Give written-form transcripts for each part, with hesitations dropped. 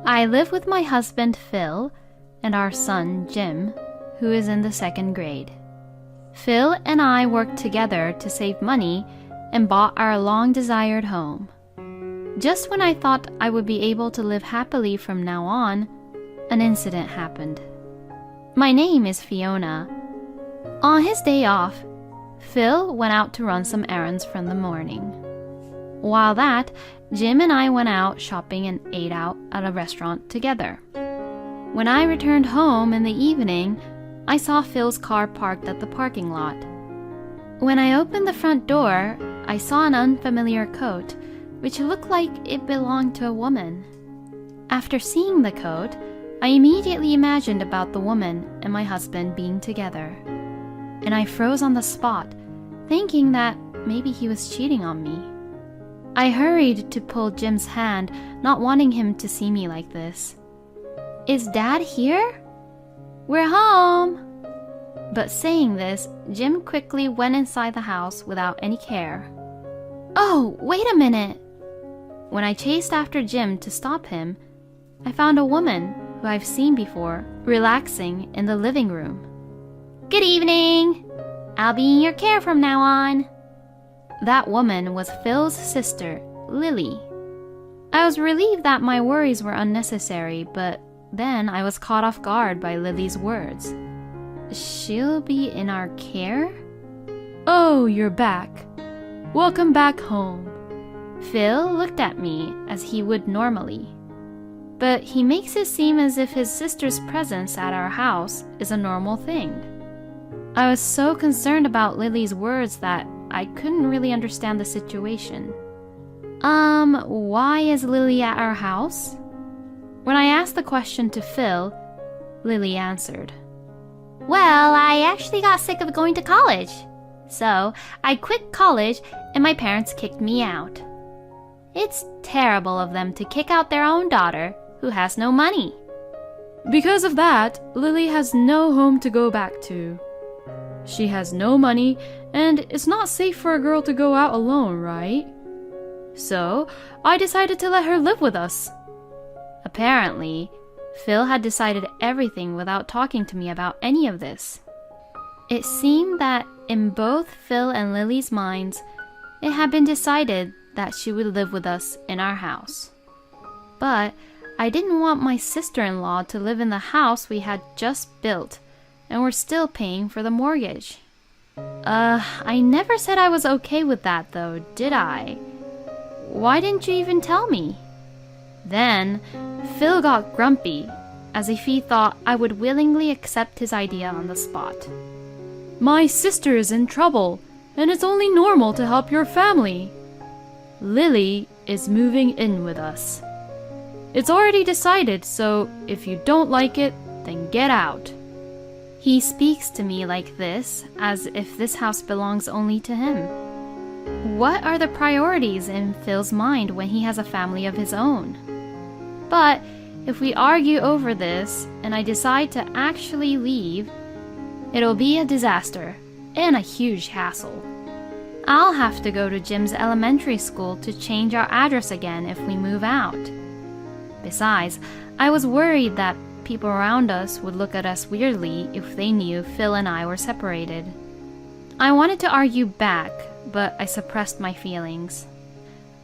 I live with my husband Phil and our son Jim, who is in the 2nd grade. Phil and I worked together to save money and bought our long-desired home. Just when I thought I would be able to live happily from now on, an incident happened. My name is Fiona. On his day off, Phil went out to run some errands from the morning. While that, Jim and I went out shopping and ate out at a restaurant together. When I returned home in the evening, I saw Phil's car parked at the parking lot. When I opened the front door, I saw an unfamiliar coat, which looked like it belonged to a woman. After seeing the coat, I immediately imagined about the woman and my husband being together. And I froze on the spot, thinking that maybe he was cheating on me. I hurried to pull Jim's hand, not wanting him to see me like this. "Is Dad here?" "We're home." But saying this, Jim quickly went inside the house without any care. "Oh, wait a minute." When I chased after Jim to stop him, I found a woman who I've seen before relaxing in the living room. "Good evening. I'll be in your care from now on." That woman was Phil's sister, Lily. I was relieved that my worries were unnecessary, but then I was caught off guard by Lily's words. "She'll be in our care?" "Oh, you're back. Welcome back home." Phil looked at me as he would normally, but he makes it seem as if his sister's presence at our house is a normal thing. I was so concerned about Lily's words that I couldn't really understand the situation. Why is Lily at our house?" When I asked the question to Phil, Lily answered, "Well, I actually got sick of going to college. So I quit college and my parents kicked me out. It's terrible of them to kick out their own daughter who has no money." "Because of that, Lily has no home to go back to. She has no money, and it's not safe for a girl to go out alone, right? So I decided to let her live with us." Apparently, Phil had decided everything without talking to me about any of this. It seemed that in both Phil and Lily's minds, it had been decided that she would live with us in our house. But I didn't want my sister-in-law to live in the house we had just built and were still paying for the mortgage. I never said I was okay with that though, did I? Why didn't you even tell me? Then Phil got grumpy, as if he thought I would willingly accept his idea on the spot. "My sister is in trouble, and it's only normal to help your family. Lily is moving in with us. It's already decided, so if you don't like it, then get out." He speaks to me like this, as if this house belongs only to him. What are the priorities in Phil's mind when he has a family of his own? But if we argue over this and I decide to actually leave, it'll be a disaster and a huge hassle. I'll have to go to Jim's elementary school to change our address again if we move out. Besides, I was worried that people around us would look at us weirdly if they knew Phil and I were separated. I wanted to argue back, but I suppressed my feelings.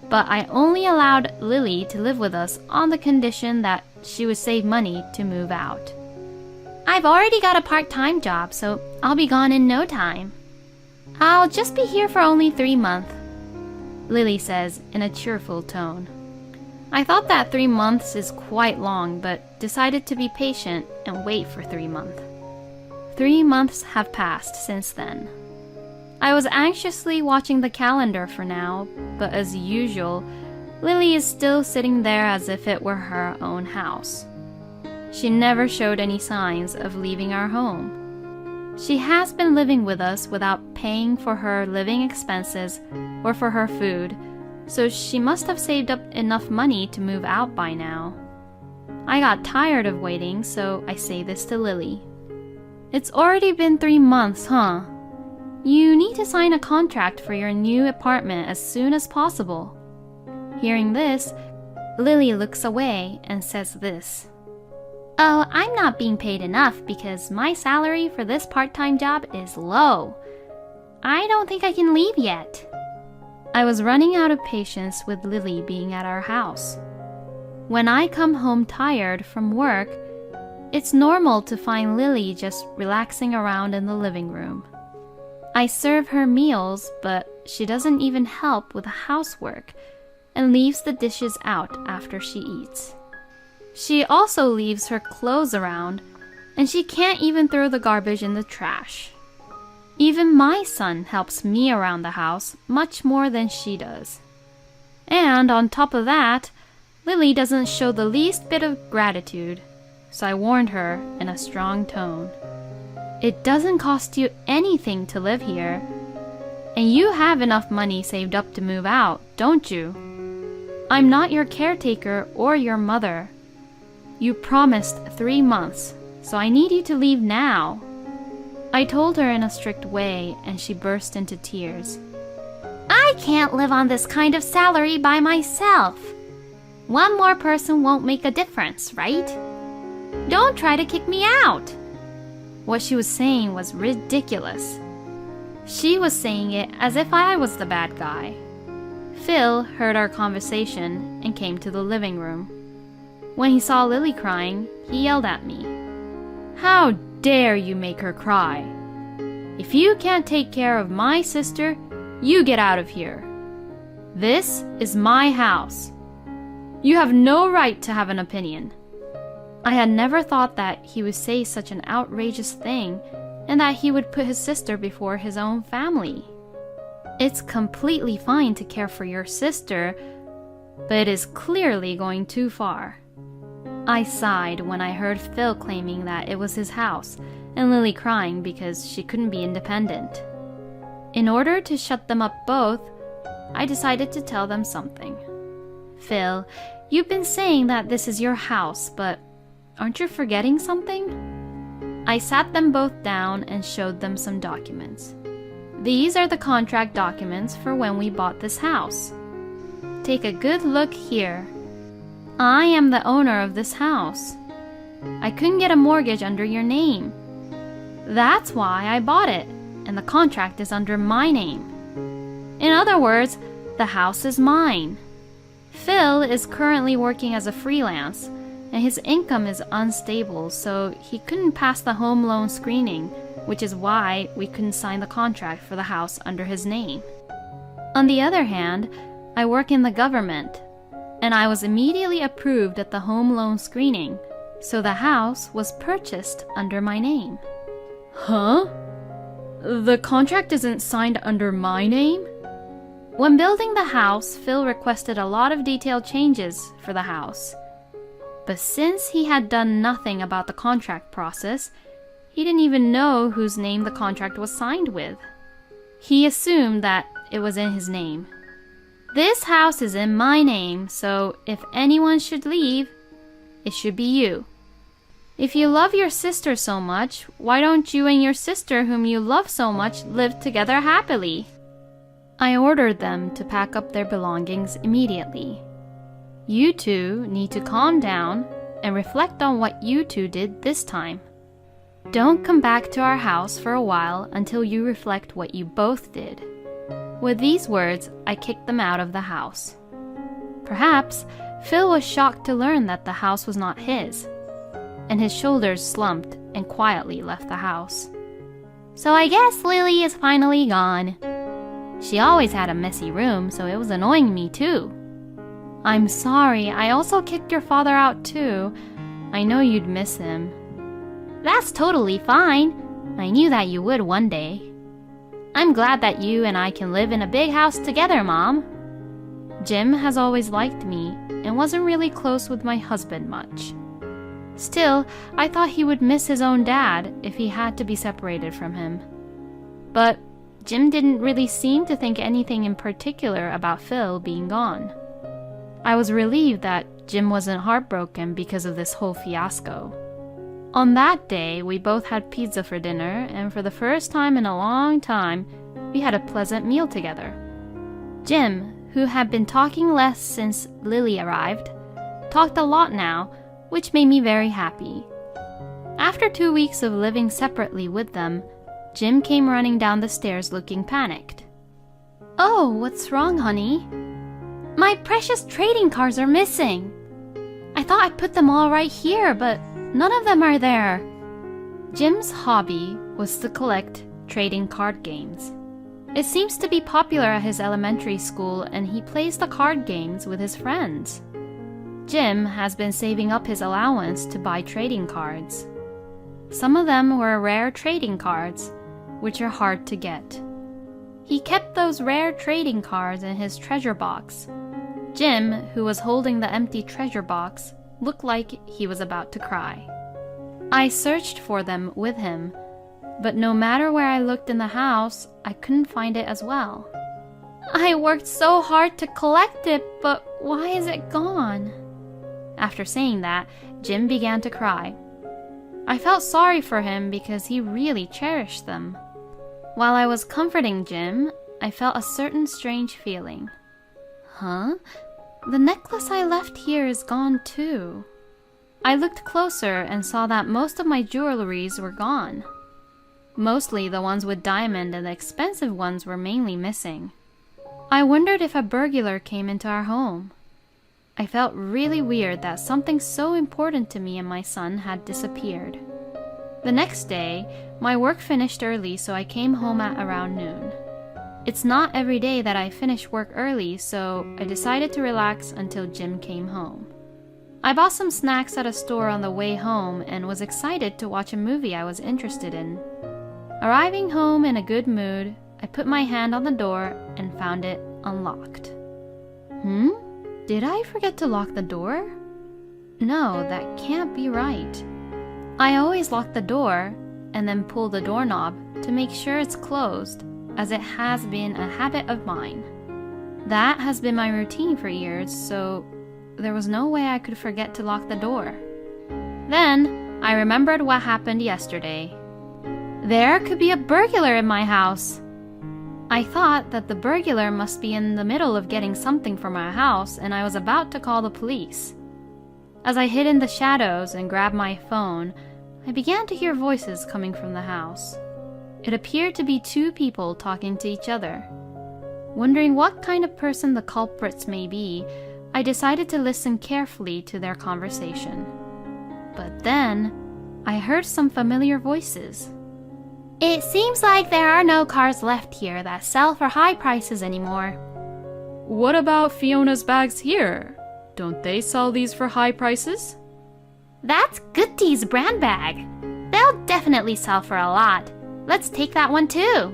But I only allowed Lily to live with us on the condition that she would save money to move out. "I've already got a part-time job, so I'll be gone in no time. I'll just be here for only 3 months, Lily says in a cheerful tone. I thought that 3 months is quite long, but decided to be patient and wait for 3 months. 3 months have passed since then. I was anxiously watching the calendar for now, but as usual, Lily is still sitting there as if it were her own house. She never showed any signs of leaving our home. She has been living with us without paying for her living expenses or for her food, so she must have saved up enough money to move out by now. I got tired of waiting, so I say this to Lily. It's already been 3 months, huh? You need to sign a contract for your new apartment as soon as possible. Hearing this, Lily looks away and says this. Oh, I'm not being paid enough because my salary for this part-time job is low. I don't think I can leave yet. I was running out of patience with Lily being at our house. When I come home tired from work, it's normal to find Lily just relaxing around in the living room. I serve her meals, but she doesn't even help with the housework and leaves the dishes out after she eats. She also leaves her clothes around, and she can't even throw the garbage in the trash. Even my son helps me around the house much more than she does. And on top of that, Lily doesn't show the least bit of gratitude, so I warned her in a strong tone. It doesn't cost you anything to live here, and you have enough money saved up to move out, don't you? I'm not your caretaker or your mother. You promised 3 months, so I need you to leave now. I told her in a strict way, and she burst into tears. I can't live on this kind of salary by myself. One more person won't make a difference, right? Don't try to kick me out. What she was saying was ridiculous. She was saying it as if I was the bad guy. Phil heard our conversation and came to the living room. When he saw Lily crying, he yelled at me. How dare you make her cry? If you can't take care of my sister, you get out of here. This is my house. You have no right to have an opinion. I had never thought that he would say such an outrageous thing and that he would put his sister before his own family. It's completely fine to care for your sister, but it is clearly going too far. I sighed when I heard Phil claiming that it was his house and Lily crying because she couldn't be independent. In order to shut them up both, I decided to tell them something. Phil, you've been saying that this is your house, but aren't you forgetting something? I sat them both down and showed them some documents. These are the contract documents for when we bought this house. Take a good look here. I am the owner of this house. I couldn't get a mortgage under your name. That's why I bought it, and the contract is under my name. In other words, the house is mine. Phil is currently working as a freelance, and his income is unstable, so he couldn't pass the home loan screening, which is why we couldn't sign the contract for the house under his name. On the other hand, I work in the government, and I was immediately approved at the home loan screening, so the house was purchased under my name. Huh? The contract isn't signed under my name? When building the house, Phil requested a lot of detailed changes for the house. But since he had done nothing about the contract process, he didn't even know whose name the contract was signed with. He assumed that it was in his name. This house is in my name, so if anyone should leave, it should be you. If you love your sister so much, why don't you and your sister whom you love so much live together happily? I ordered them to pack up their belongings immediately. You two need to calm down and reflect on what you two did this time. Don't come back to our house for a while until you reflect what you both did. With these words, I kicked them out of the house. Perhaps Phil was shocked to learn that the house was not his, and his shoulders slumped and quietly left the house. So I guess Lily is finally gone. She always had a messy room, so it was annoying me too. I'm sorry, I also kicked your father out too. I know you'd miss him. That's totally fine. I knew that you would one day. I'm glad that you and I can live in a big house together, Mom. Jim has always liked me and wasn't really close with my husband much. Still, I thought he would miss his own dad if he had to be separated from him. But Jim didn't really seem to think anything in particular about Phil being gone. I was relieved that Jim wasn't heartbroken because of this whole fiasco. On that day, we both had pizza for dinner, and for the first time in a long time, we had a pleasant meal together. Jim, who had been talking less since Lily arrived, talked a lot now, which made me very happy. After 2 weeks of living separately with them, Jim came running down the stairs looking panicked. "Oh, what's wrong, honey?" "My precious trading cards are missing. I thought I put them all right here, but none of them are there." Jim's hobby was to collect trading card games. It seems to be popular at his elementary school, and he plays the card games with his friends. Jim has been saving up his allowance to buy trading cards. Some of them were rare trading cards, which are hard to get. He kept those rare trading cards in his treasure box. Jim, who was holding the empty treasure box, looked like he was about to cry. I searched for them with him, but no matter where I looked in the house, I couldn't find it as well. "I worked so hard to collect it, but why is it gone?" After saying that, Jim began to cry. I felt sorry for him because he really cherished them. While I was comforting Jim, I felt a certain strange feeling. Huh? The necklace I left here is gone too. I looked closer and saw that most of my jewelries were gone. Mostly the ones with diamond, and the expensive ones were mainly missing. I wondered if a burglar came into our home. I felt really weird that something so important to me and my son had disappeared. The next day, my work finished early, so I came home at around noon. It's not every day that I finish work early, so I decided to relax until Jim came home. I bought some snacks at a store on the way home and was excited to watch a movie I was interested in. Arriving home in a good mood, I put my hand on the door and found it unlocked. Did I forget to lock the door? No, that can't be right. I always lock the door and then pull the doorknob to make sure it's closed, as it has been a habit of mine. That has been my routine for years, so there was no way I could forget to lock the door. Then I remembered what happened yesterday. There could be a burglar in my house. I thought that the burglar must be in the middle of getting something from our house, and I was about to call the police. As I hid in the shadows and grabbed my phone, I began to hear voices coming from the house. It appeared to be 2 people talking to each other. Wondering what kind of person the culprits may be, I decided to listen carefully to their conversation. But then, I heard some familiar voices. "It seems like there are no cars left here that sell for high prices anymore." "What about Fiona's bags here? Don't they sell these for high prices?" "That's Goodie's brand bag. They'll definitely sell for a lot. Let's take that one too."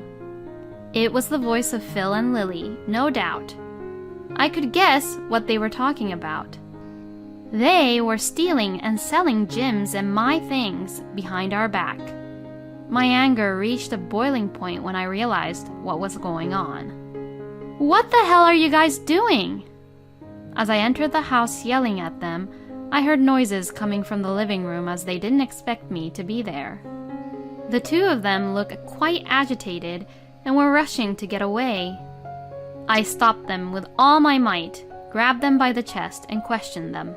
It was the voice of Phil and Lily, no doubt. I could guess what they were talking about. They were stealing and selling Jim's and my things behind our back. My anger reached a boiling point when I realized what was going on. "What the hell are you guys doing?" As I entered the house yelling at them, I heard noises coming from the living room, as they didn't expect me to be there. The 2 of them looked quite agitated and were rushing to get away. I stopped them with all my might, grabbed them by the chest, and questioned them.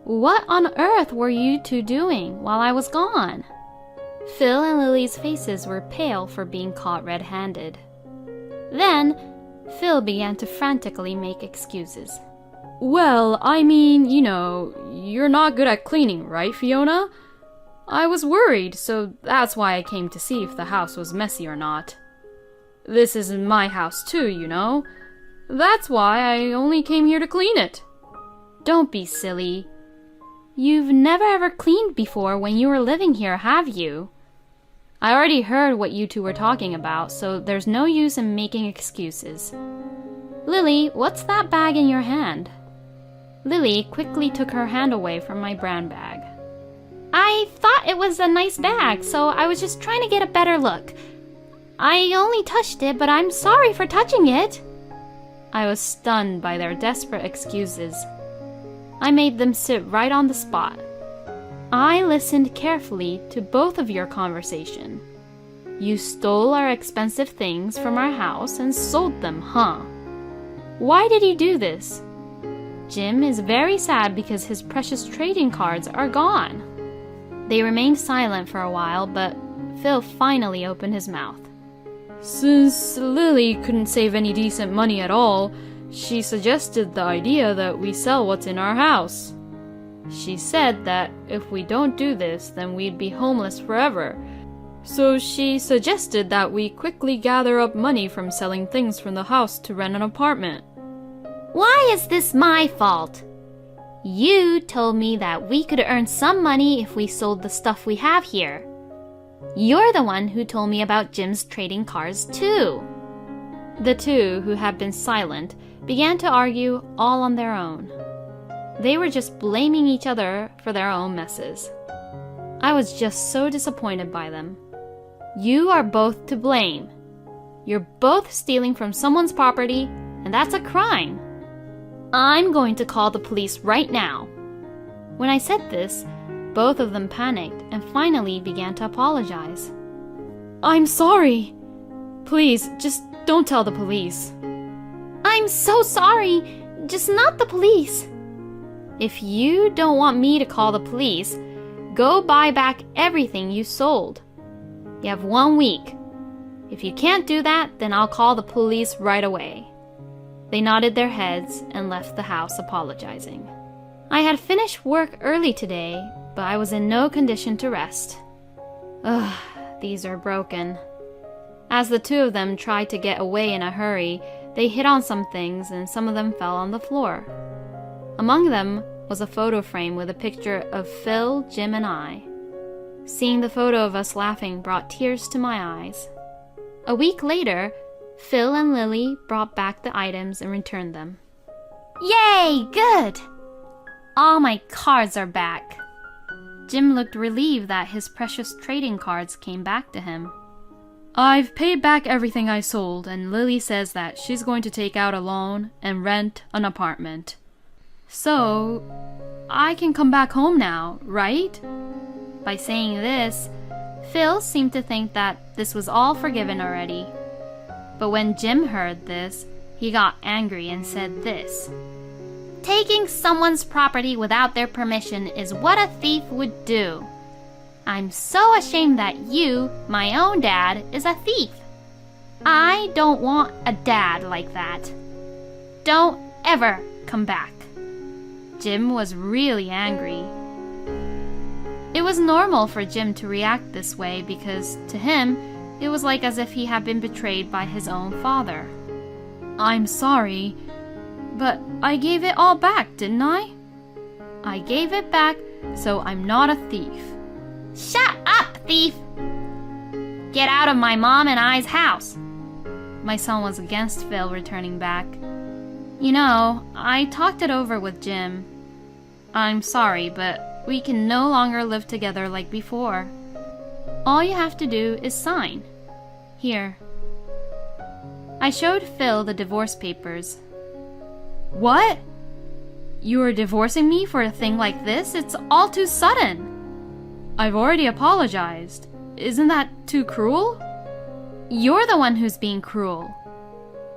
"What on earth were you 2 doing while I was gone?" Phil and Lily's faces were pale for being caught red-handed. Then, Phil began to frantically make excuses. "Well, I mean, you're not good at cleaning, right, Fiona? I was worried, so that's why I came to see if the house was messy or not. This isn't my house too, That's why I only came here to clean it." "Don't be silly. You've never ever cleaned before when you were living here, have you?" I already heard what you 2 were talking about, so there's no use in making excuses. "Lily, what's that bag in your hand?" Lily quickly took her hand away from my brown bag. "I thought it was a nice bag, so I was just trying to get a better look. I only touched it, but I'm sorry for touching it." I was stunned by their desperate excuses. I made them sit right on the spot. "I listened carefully to both of your conversation. You stole our expensive things from our house and sold them, huh? Why did you do this?" Jim is very sad because his precious trading cards are gone. They remained silent for a while, but Phil finally opened his mouth. Since Lily couldn't save any decent money at all, she suggested the idea that we sell what's in our house. She said that if we don't do this, then we'd be homeless forever. So she suggested that we quickly gather up money from selling things from the house to rent an apartment. Why is this my fault? You told me that we could earn some money if we sold the stuff we have here. You're the one who told me about Jim's trading cards too. The two, who had been silent, began to argue all on their own. They were just blaming each other for their own messes. I was just so disappointed by them. You are both to blame. You're both stealing from someone's property, and that's a crime. I'm going to call the police right now. When I said this, both of them panicked and finally began to apologize. I'm sorry. Please, just don't tell the police. I'm so sorry. Just not the police. If you don't want me to call the police, go buy back everything you sold. You have 1 week. If you can't do that, then I'll call the police right away. They nodded their heads and left the house apologizing. I had finished work early today, but I was in no condition to rest. Ugh, these are broken. As the two of them tried to get away in a hurry, they hit on some things and some of them fell on the floor. Among them was a photo frame with a picture of Phil, Jim, and I. Seeing the photo of us laughing brought tears to my eyes. A week later, Phil and Lily brought back the items and returned them. Yay, good! All my cards are back. Jim looked relieved that his precious trading cards came back to him. I've paid back everything I sold, and Lily says that she's going to take out a loan and rent an apartment. So, I can come back home now, right? By saying this, Phil seemed to think that this was all forgiven already. But when Jim heard this, he got angry and said this. Taking someone's property without their permission is what a thief would do. I'm so ashamed that you, my own dad, is a thief. I don't want a dad like that. Don't ever come back. Jim was really angry. It was normal for Jim to react this way because, to him, it was like as if he had been betrayed by his own father. I'm sorry, but I gave it all back, didn't I? I gave it back, so I'm not a thief. Shut up, thief! Get out of my mom and I's house. My son was against Phil returning back. You know, I talked it over with Jim. I'm sorry, but we can no longer live together like before. All you have to do is sign. Here. I showed Phil the divorce papers. What? You are divorcing me for a thing like this? It's all too sudden. I've already apologized. Isn't that too cruel? You're the one who's being cruel.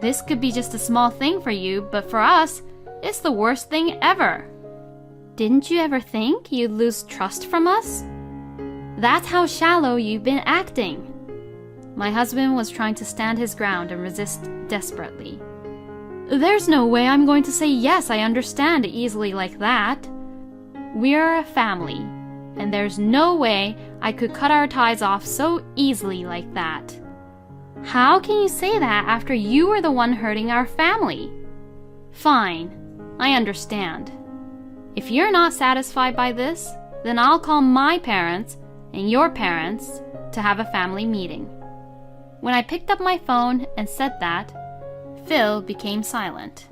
This could be just a small thing for you, but for us, it's the worst thing ever. Didn't you ever think you'd lose trust from us? That's how shallow you've been acting. My husband was trying to stand his ground and resist desperately. There's no way I'm going to say yes, I understand easily like that. We're a family, and there's no way I could cut our ties off so easily like that. How can you say that after you were the one hurting our family? Fine, I understand. If you're not satisfied by this, then I'll call my parents and your parents to have a family meeting. When I picked up my phone and said that, Phil became silent.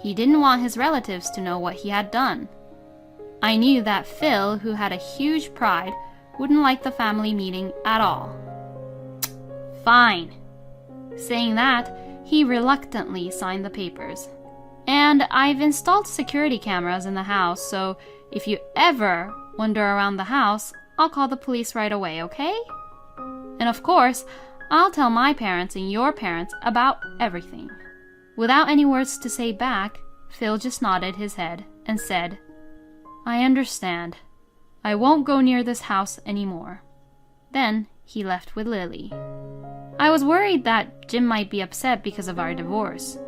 He didn't want his relatives to know what he had done. I knew that Phil, who had a huge pride, wouldn't like the family meeting at all. Fine. Saying that, he reluctantly signed the papers. And I've installed security cameras in the house, so if you ever wander around the house, I'll call the police right away, okay? And of course, I'll tell my parents and your parents about everything. Without any words to say back, Phil just nodded his head and said, "I understand. I won't go near this house anymore." Then he left with Lily. I was worried that Jim might be upset because of our divorce.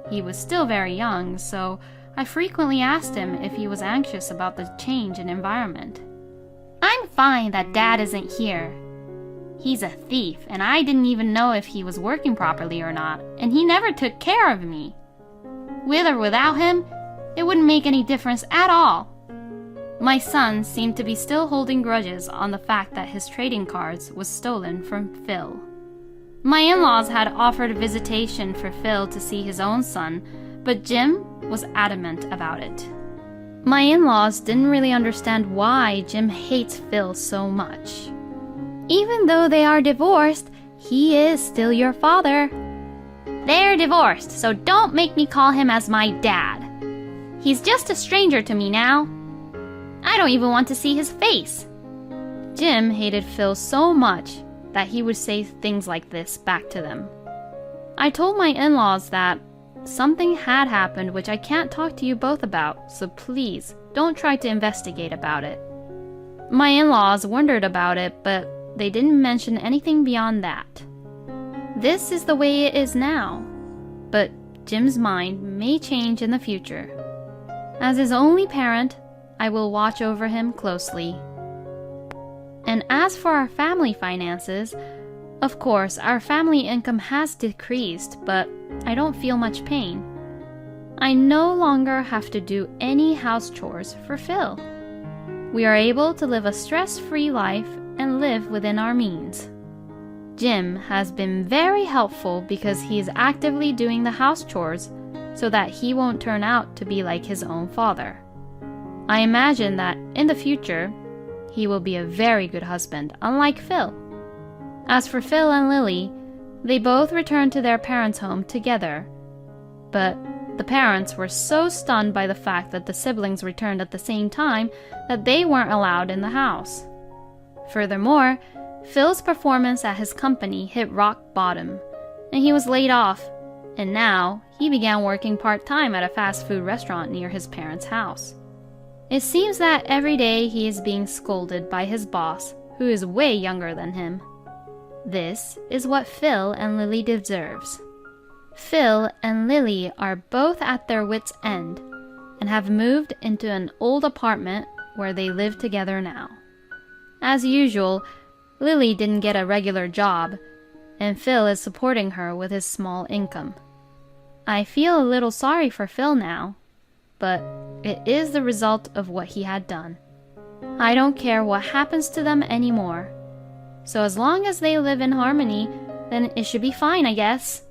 He was still very young, so I frequently asked him if he was anxious about the change in environment. "I'm fine that Dad isn't here. He's a thief, and I didn't even know if he was working properly or not, and he never took care of me. With or without him, it wouldn't make any difference at all." My son seemed to be still holding grudges on the fact that his trading cards was stolen from Phil. My in-laws had offered a visitation for Phil to see his own son, but Jim was adamant about it. My in-laws didn't really understand why Jim hates Phil so much. "Even though they are divorced, he is still your father." "They're divorced, so don't make me call him as my dad. He's just a stranger to me now. I don't even want to see his face." Jim hated Phil so much that he would say things like this back to them. I told my in-laws that something had happened which I can't talk to you both about, so please don't try to investigate about it. My in-laws wondered about it, but they didn't mention anything beyond that. This is the way it is now, but Jim's mind may change in the future. As his only parent, I will watch over him closely. And as for our family finances, of course, our family income has decreased, but I don't feel much pain. I no longer have to do any house chores for Phil. We are able to live a stress-free life and live within our means. Jim has been very helpful because he is actively doing the house chores so that he won't turn out to be like his own father. I imagine that in the future, he will be a very good husband, unlike Phil. As for Phil and Lily, they both returned to their parents' home together. But the parents were so stunned by the fact that the siblings returned at the same time that they weren't allowed in the house. Furthermore, Phil's performance at his company hit rock bottom, and he was laid off, and now he began working part-time at a fast food restaurant near his parents' house. It seems that every day he is being scolded by his boss, who is way younger than him. This is what Phil and Lily deserves. Phil and Lily are both at their wits' end and have moved into an old apartment where they live together now. As usual, Lily didn't get a regular job, and Phil is supporting her with his small income. I feel a little sorry for Phil now, but it is the result of what he had done. I don't care what happens to them anymore. So as long as they live in harmony, then it should be fine, I guess.